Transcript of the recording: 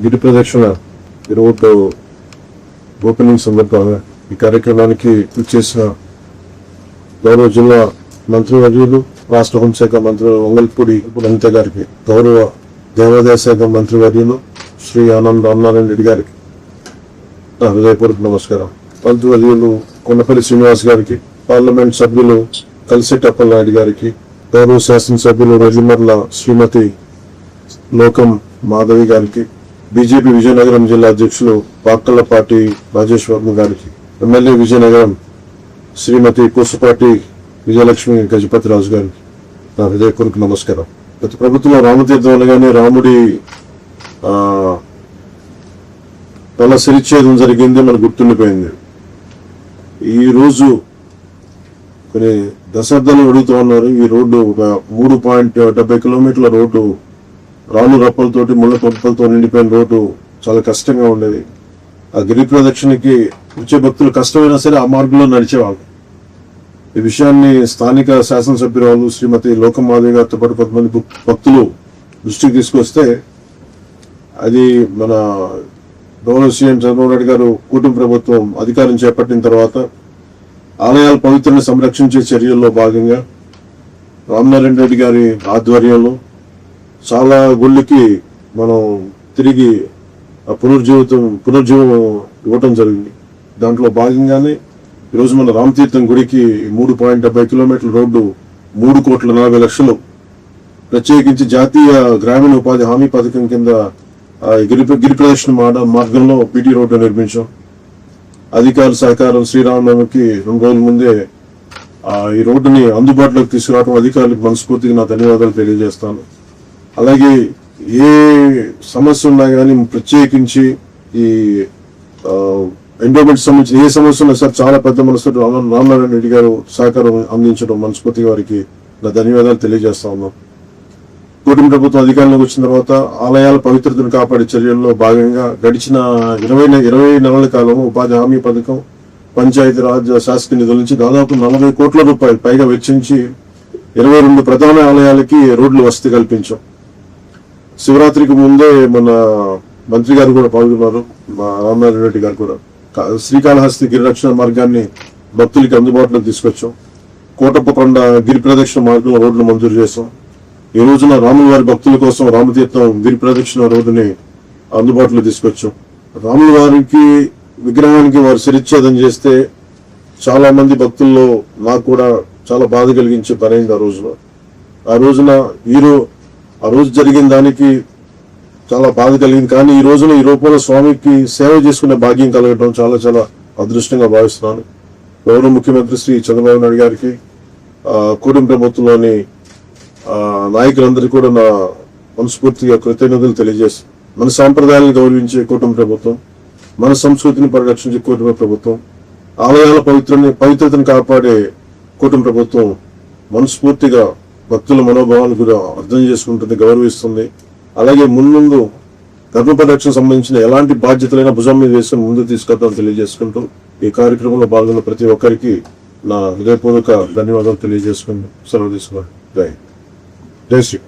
గిరి ప్రదక్షిణ ఈరోజు ఓపెనింగ్ సందర్భంగా ఈ కార్యక్రమానికి చేసిన గౌరవ జిల్లా మంత్రివర్యులు, రాష్ట్ర హోంశాఖ మంత్రి వంగల్పూడి అనిత గారికి, గౌరవ దేవాదాయ శాఖ మంత్రివర్యులు శ్రీ ఆనంద్ రామనారాయణ రెడ్డి గారికి నా హృదయపూర్వక నమస్కారం. మంత్రివర్యులు కొండపల్లి శ్రీనివాస్ గారికి, పార్లమెంట్ సభ్యులు కలిసెట్టి అప్పలనాయుడు గారికి, గౌరవ శాసనసభ్యులు రజిమర్ల శ్రీమతి లోకం మాధవి గారికి, బీజేపీ విజయనగరం జిల్లా అధ్యక్షులు పాక్కలపాటి రాజేశ్వరం గారికి, ఎమ్మెల్యే విజయనగరం శ్రీమతి పూసపాటి విజయలక్ష్మి గజపతి రాజు గారికి నా హృదయపూర్వక నమస్కారం. గత ప్రభుత్వంలో రామతీర్థం అనగానే రాముడి తల సిరిచ్ఛేదం జరిగింది, మనకు గుర్తుండిపోయింది. ఈ రోజు కొన్ని దశాబ్దాలు అడుగుతూ ఉన్నారు. ఈ రోడ్డు ఒక 3.70 కిలోమీటర్ల రోడ్డు, రాళ్ళు రప్పలతోటి ముళ్ళ తొప్పలతో నిండిపోయిన రోడ్డు చాలా కష్టంగా ఉండేది. ఆ గిరి ప్రదక్షిణకి వచ్చే భక్తులు కష్టమైనా సరే ఆ మార్గంలో నడిచేవాళ్ళు. ఈ విషయాన్ని స్థానిక శాసనసభ్యురాలు శ్రీమతి లోకం మాధవి గారితో పాటు కొంతమంది భక్తులు దృష్టికి తీసుకొస్తే అది మన గౌరవ సీఎం చంద్రబాబు నాయుడు గారు కూటమి ప్రభుత్వం అధికారం చేపట్టిన తర్వాత ఆలయాల పవిత్రని సంరక్షించే చర్యల్లో భాగంగా రామనారాయణ రెడ్డి గారి ఆధ్వర్యంలో చాలా గుళ్ళకి మనం తిరిగి పునర్జీవం ఇవ్వటం జరిగింది. దాంట్లో భాగంగానే ఈరోజు మన రామతీర్థం గుడికి 3.70 కిలోమీటర్ల రోడ్డు 3,40,00,000 ప్రత్యేకించి జాతీయ గ్రామీణ ఉపాధి హామీ పథకం కింద గిరి ప్రదక్షిణ మార్గంలో పీటీ రోడ్డు నిర్మించాం. అధికారుల సహకారం, శ్రీరామనవమికి 2 రోజుల ముందే ఈ రోడ్డుని అందుబాటులోకి తీసుకురావడం అధికారులకు మనస్ఫూర్తిగా నా ధన్యవాదాలు తెలియజేస్తాను. అలాగే ఏ సమస్య ఉన్నా కానీ ప్రత్యేకించి ఈ ఎండోమెంట్ సంబంధించిన ఏ సమస్య ఉన్నా సార్ చాలా పెద్ద మనసుతో రామనారాయణ రెడ్డి గారు సహకారం అందించడం మనస్ఫూర్తిగా వారికి నా ధన్యవాదాలు తెలియజేస్తా ఉన్నాం. కూటమి ప్రభుత్వం అధికారంలోకి వచ్చిన తర్వాత ఆలయాల పవిత్రతను కాపాడే చర్యల్లో భాగంగా గడిచిన 20 నెలల కాలం ఉపాధి హామీ పథకం, పంచాయతీ రాజ్ శాసక నిధుల నుంచి దాదాపు 40 కోట్ల రూపాయలు పైగా వెచ్చించి 22 ప్రధాన ఆలయాలకి రోడ్లు వసతి కల్పించాం. శివరాత్రికి ముందే మన మంత్రి గారు కూడా పాల్గొన్నారు, మా రామనారాయణ రెడ్డి గారు కూడా. శ్రీకాళహస్తి గిరి రక్షణ మార్గాన్ని భక్తులకి అందుబాటులోకి తీసుకొచ్చాం. కోటప్పకొండ గిరి ప్రదక్షిణ మార్గంలో రోడ్లు మంజూరు చేశాం. ఈ రోజున రాముల వారి భక్తుల కోసం రామతీర్థం గిరి ప్రదక్షిణ రోడ్డుని అందుబాటులో తీసుకొచ్చాం. రాముల వారికి విగ్రహానికి వారు శిరిచ్ఛేదం చేస్తే చాలా మంది భక్తుల్లో నాకు కూడా చాలా బాధ కలిగించే పని అయింది. ఆ రోజున ఆ రోజు జరిగిన దానికి చాలా బాధ కలిగింది. కానీ ఈ రోజున ఈ రూపంలో స్వామికి సేవ చేసుకునే భాగ్యం కలగడం చాలా చాలా అదృష్టంగా భావిస్తున్నాను. గౌరవ ముఖ్యమంత్రి శ్రీ చంద్రబాబు నాయుడు గారికి, కూటమి ప్రభుత్వంలోని నాయకులందరికీ కూడా నా మనస్ఫూర్తిగా కృతజ్ఞతలు తెలియజేస్తాను. మన సాంప్రదాయాలను గౌరవించే కూటమి ప్రభుత్వం, మన సంస్కృతిని పరిరక్షించే కూటమి ప్రభుత్వం, ఆలయాల పవిత్రతను కాపాడే కూటమి ప్రభుత్వం మనస్ఫూర్తిగా భక్తుల మనోభావాలు కూడా అర్థం చేసుకుంటుంది, గౌరవిస్తుంది. అలాగే ముందు ధర్మ పరిరక్షణ సంబంధించిన ఎలాంటి బాధ్యతలైనా భుజం మీద వేసుకుని ముందు తీసుకెళ్తామని తెలియజేసుకుంటూ ఈ కార్యక్రమంలో పాల్గొన్న ప్రతి ఒక్కరికి నా హృదయపూర్వక ధన్యవాదాలు తెలియజేసుకుంటూ సెలవు తీసుకోండి. జై శ్రీ.